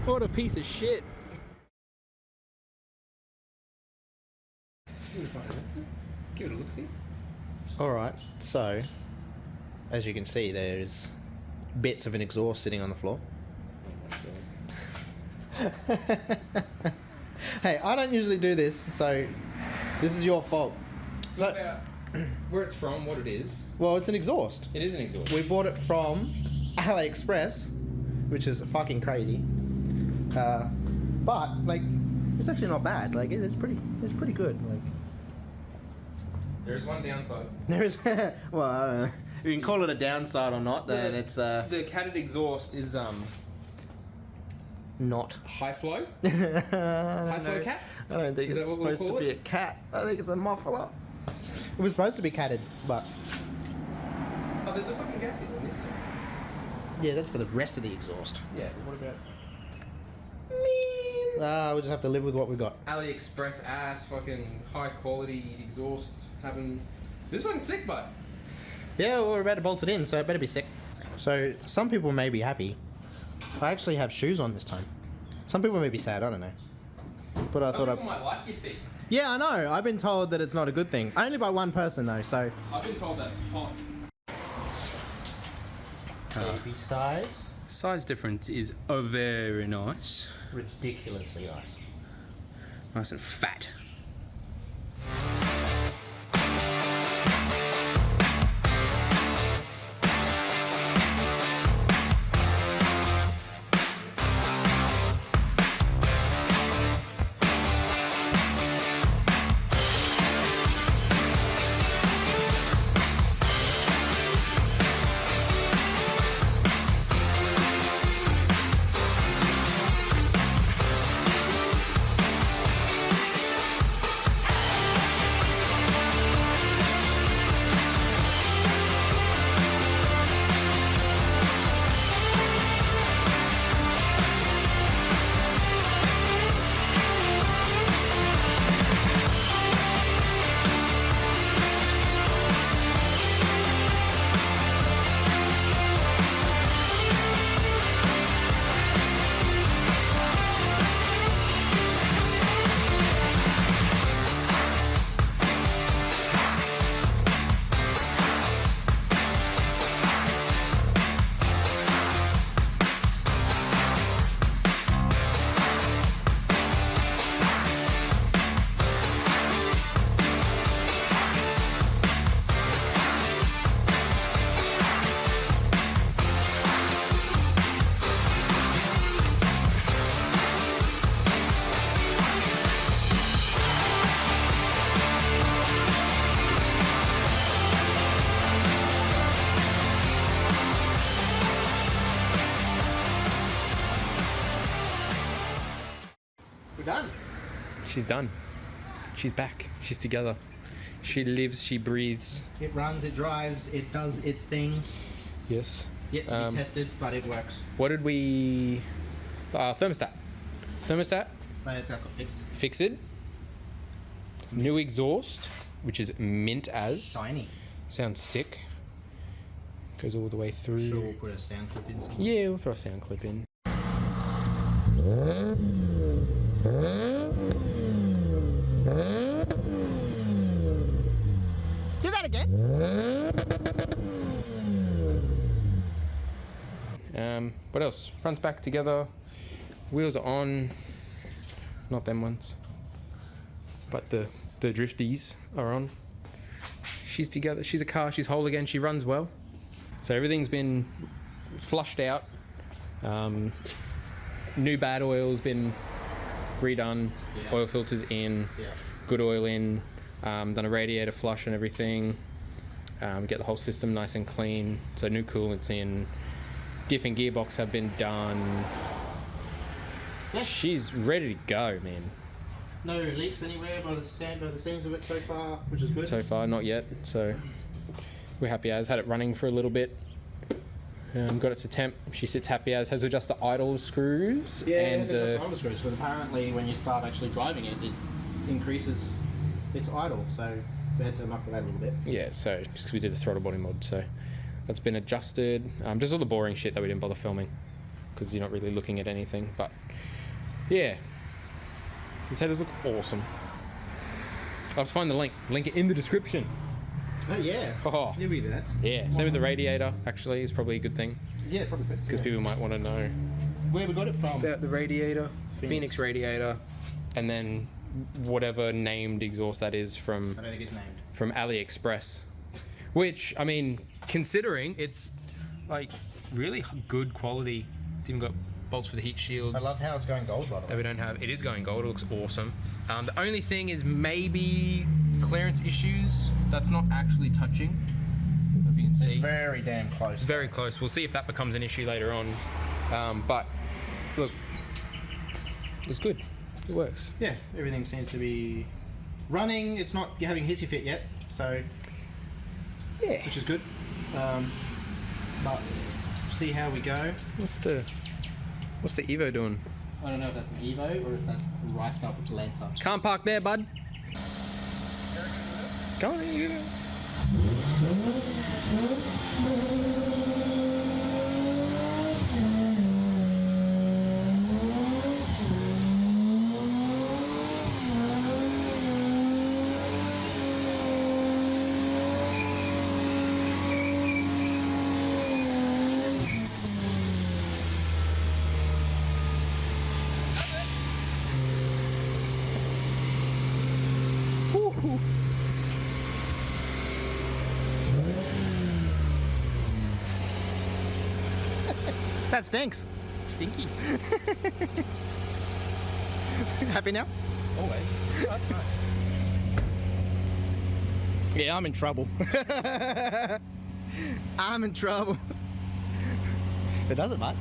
What a piece of shit. Give it a look-see. Alright, so, as you can see, there's bits of an exhaust sitting on the floor. Hey, I don't usually do this, so this is your fault. So, About where it's from, what it is. well, it's an exhaust. It is an exhaust. We bought it from AliExpress, which is fucking crazy. But like, it's actually not bad. Like, it's pretty good. Like, There is one downside. there is, well, I don't know. You can call it a downside or not. Then it's The catted exhaust is not. high flow. High flow cat? I don't think Is it's that what we'll supposed to call be it? a cat. I think it's a muffler. It was supposed to be catted, but Oh, there's a fucking gasket on this side. yeah, that's for the rest of the exhaust. Yeah, but what about We'll just have to live with what we got. AliExpress ass fucking high quality exhaust having this one's sick, but Yeah, well, we're about to bolt it in, so it better be sick. So some people may be happy. I actually have shoes on this time. Some people may be sad. I don't know. But I some thought people might like your feet. Yeah, I know. I've been told that it's not a good thing. Only by one person though. So. I've been told that it's hot. Baby size. Size difference is very nice. Ridiculously nice. Nice and fat. Done. She's done. She's back. She's together. She lives, she breathes. It runs, it drives, it does its things. Yes. Yet to be tested, but it works. What did we... thermostat. Thermostat. But it got fixed. Fixed. New exhaust, which is mint as. Shiny. Sounds sick. Goes all the way through. Sure, we'll put a sound clip in somewhere. Yeah, we'll throw a sound clip in. Do that again. What else? Front's back together. Wheels are on. Not them ones. But the drifties are on. She's together. She's a car. She's whole again. She runs well. So everything's been flushed out. New bad oil's been redone. Yeah. Oil filters in. Yeah. Good oil in. Done a radiator flush and everything. Get the whole system nice and clean. So new coolant's in. Diff and gearbox have been done. Yeah. She's ready to go, man. No leaks anywhere by the seams of it so far, which is good. So far, not yet. So we're happy as. Had it running for a little bit. Got it to temp. She sits happy as. Has to adjust the idle screws. Yeah, and the idle screws. But apparently, when you start actually driving it, it increases its idle. So we had to muck with that a little bit. yeah. So just 'cause we did the throttle body mod, so that's been adjusted. Just all the boring shit that we didn't bother filming. because you're not really looking at anything. But yeah, these headers look awesome. I'll have to find the link it in the description. Oh yeah. Oh Yeah, we do that. yeah, same with the radiator. Actually, is probably a good thing Yeah, probably good. because people might want to know Where we got it from? about the radiator, Phoenix radiator, and then whatever named exhaust that is from I don't think it's named. from AliExpress. Which, I mean, considering it's like really good quality, it's even got bolts for the heat shields. I love how it's going gold, by the That way. we don't have. It is going gold. It looks awesome. The only thing is maybe clearance issues. That's not actually touching. If you can see, It's very damn close. it's very close. We'll see if that becomes an issue later on. But look, it's good. It works. Yeah, everything seems to be running. It's not having hissy fit yet, so Yeah. which is good. But see how we go. What's the Evo doing? I don't know if that's an Evo or if that's a rice cup with Lancer. Can't park there, bud. Go on, you go. That stinks. Stinky. Happy now? Always. Oh, that's nice. Yeah, I'm in trouble. I'm in trouble. It does it, mate.